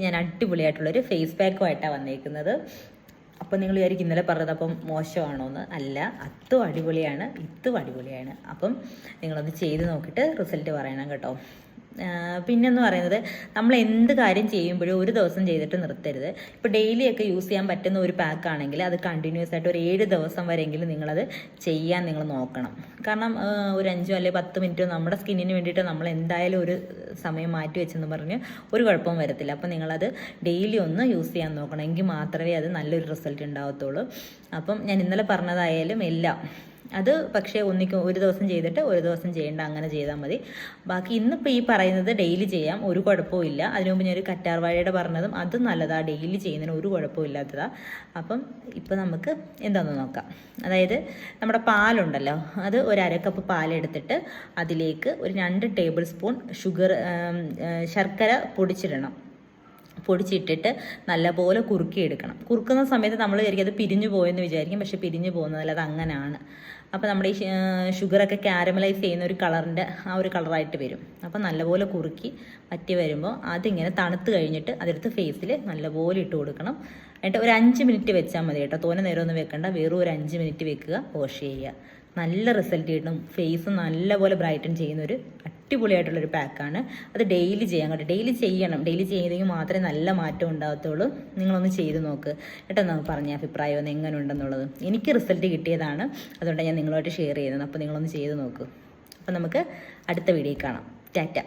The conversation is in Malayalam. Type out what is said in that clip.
ഞാൻ അടിപൊളിയായിട്ടുള്ളൊരു ഫേസ് പാക്കുമായിട്ടാണ് വന്നേക്കുന്നത്. അപ്പം നിങ്ങൾ വിചാരിക്കും ഇന്നലെ പറഞ്ഞത് അപ്പം മോശമാണോ എന്ന്. അല്ല, അതും അടിപൊളിയാണ്, ഇതും അടിപൊളിയാണ്. അപ്പം നിങ്ങളൊന്ന് ചെയ്ത് നോക്കിയിട്ട് റിസൾട്ട് പറയണം കേട്ടോ. പിന്നെന്ന് പറയുന്നത്, നമ്മൾ എന്ത് കാര്യം ചെയ്യുമ്പോഴും ഒരു ദിവസം ചെയ്തിട്ട് നിർത്തരുത്. ഇപ്പോൾ ഡെയിലിയൊക്കെ യൂസ് ചെയ്യാൻ പറ്റുന്ന ഒരു പാക്കാണെങ്കിൽ അത് കണ്ടിന്യൂസ് ആയിട്ട് ഒരു 7 ദിവസം വരെയെങ്കിലും നിങ്ങളത് ചെയ്യാൻ നിങ്ങൾ നോക്കണം. കാരണം ഒരു 5 അല്ലെങ്കിൽ 10 മിനിറ്റ് നമ്മുടെ സ്കിന്നിന് വേണ്ടിയിട്ട് നമ്മൾ എന്തായാലും ഒരു സമയം മാറ്റി വെച്ചെന്ന് പറഞ്ഞ് ഒരു കുഴപ്പവും വരത്തില്ല. അപ്പോൾ നിങ്ങളത് ഡെയിലി ഒന്ന് യൂസ് ചെയ്യാൻ നോക്കണം. എങ്കിൽ മാത്രമേ അത് നല്ലൊരു റിസൾട്ട് ഉണ്ടാകത്തുള്ളൂ. അപ്പം ഞാൻ ഇന്നലെ പറഞ്ഞതായാലും എല്ലാം അത് പക്ഷേ ഒരു ദിവസം ചെയ്തിട്ട് ഒരു ദിവസം ചെയ്യേണ്ട, അങ്ങനെ ചെയ്താൽ മതി. ബാക്കി ഇന്നിപ്പോൾ ഈ പറയുന്നത് ഡെയിലി ചെയ്യാം, ഒരു കുഴപ്പവും ഇല്ല. അതിനു മുമ്പ് ഞാനൊരു കറ്റാർവാഴയുടെ പറഞ്ഞതും അതും നല്ലതാണ്, ഡെയിലി ചെയ്യുന്നതിന് ഒരു കുഴപ്പവും ഇല്ലാത്തതാണ്. അപ്പം ഇപ്പോൾ നമുക്ക് എന്താണെന്ന് നോക്കാം. അതായത് നമ്മുടെ പാലുണ്ടല്ലോ, അത് ഒരു 1/2 കപ്പ് പാലെടുത്തിട്ട് അതിലേക്ക് ഒരു 2 ടേബിൾ സ്പൂൺ ശർക്കര പൊടിച്ചിട്ടിട്ട് നല്ലപോലെ കുറുക്കിയെടുക്കണം. കുറുക്കുന്ന സമയത്ത് നമ്മൾ വിചാരിക്കും അത് പിരിഞ്ഞു പോയെന്ന് വിചാരിക്കും, പക്ഷെ പിരിഞ്ഞു പോകുന്നതല്ല, അത് അങ്ങനെയാണ്. അപ്പോൾ നമ്മുടെ ഈ ഷുഗറൊക്കെ കാരമലൈസ് ചെയ്യുന്ന ഒരു കളറിൻ്റെ ആ ഒരു കളറായിട്ട് വരും. അപ്പോൾ നല്ലപോലെ കുറുക്കി വറ്റി വരുമ്പോൾ അതിങ്ങനെ തണുത്ത് കഴിഞ്ഞിട്ട് അതെടുത്ത് ഫേസിൽ നല്ലപോലെ ഇട്ട് കൊടുക്കണം. എന്നിട്ട് ഒരു 5 മിനിറ്റ് വെച്ചാൽ മതി കേട്ടോ, തോനെ നേരമൊന്നും വെക്കണ്ട. വെറും ഒരു 5 മിനിറ്റ് വെക്കുക, വാഷ് ചെയ്യുക. നല്ല റിസൾട്ട് കിട്ടും. ഫേസ് നല്ലപോലെ ബ്രൈറ്റൻ ചെയ്യുന്നൊരു അടിപൊളിയായിട്ടുള്ളൊരു പാക്കാണ്. അത് ഡെയിലി ചെയ്യാൻ കേട്ടോ, ഡെയിലി ചെയ്യണം. ഡെയിലി ചെയ്തെങ്കിൽ മാത്രമേ നല്ല മാറ്റം ഉണ്ടാകത്തുള്ളൂ. നിങ്ങളൊന്ന് ചെയ്ത് നോക്ക് കേട്ടോ. നമുക്ക് പറഞ്ഞ അഭിപ്രായം ഒന്ന് എങ്ങനെ ഉണ്ടെന്നുള്ളത്. എനിക്ക് റിസൾട്ട് കിട്ടിയതാണ്, അതുകൊണ്ടാണ് ഞാൻ നിങ്ങളുമായിട്ട് ഷെയർ ചെയ്യുന്നത്. അപ്പോൾ നിങ്ങളൊന്ന് ചെയ്ത് നോക്കൂ. അപ്പോൾ നമുക്ക് അടുത്ത വീഡിയോയിൽ കാണാം. ടാറ്റ.